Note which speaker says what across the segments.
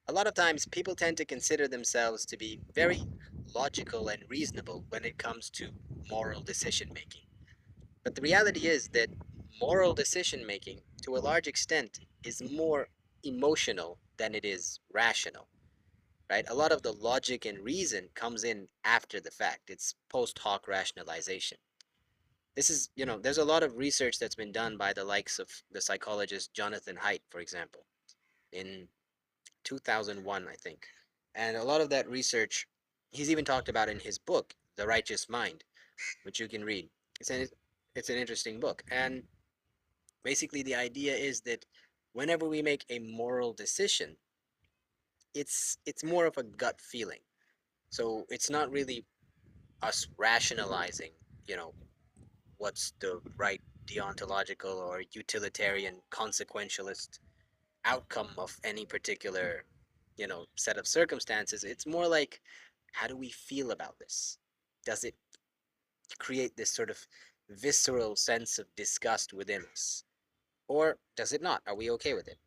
Speaker 1: A lot of times people tend to consider themselves to be very logical and reasonable when it comes to moral decision making. But the reality is that moral decision making, to a large extent, is more emotional than it is rational, right? A lot of the logic and reason comes in after the fact. It's post hoc rationalization. This is, there's a lot of research that's been done by the likes of the psychologist Jonathan Haidt, for example, in 2001, I think. And a lot of that research, he's even talked about in his book, The Righteous Mind, which you can read. It's an interesting book. And basically, the idea is that whenever we make a moral decision, it's more of a gut feeling. So it's not really us rationalizing, you know, what's the right deontological or utilitarian consequentialist outcome of any particular, set of circumstances. It's more like, how do we feel about this? Does it create this sort of visceral sense of disgust within us? Or does it not? Are we okay with it?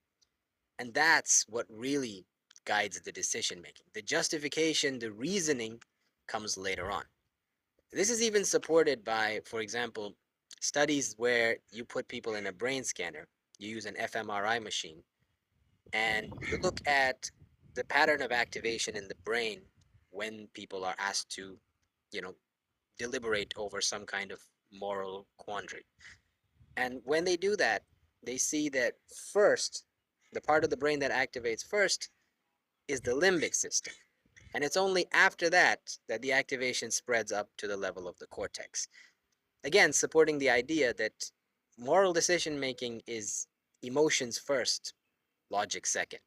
Speaker 1: And that's what really guides the decision making. The justification, the reasoning comes later on. This is even supported by, for example, studies where you put people in a brain scanner, you use an fMRI machine, and you look at the pattern of activation in the brain when people are asked to, you know, deliberate over some kind of moral quandary. And when they do that, they see that first, the part of the brain that activates first is the limbic system. And it's only after that that the activation spreads up to the level of the cortex. Again, supporting the idea that moral decision making is emotions first, logic second.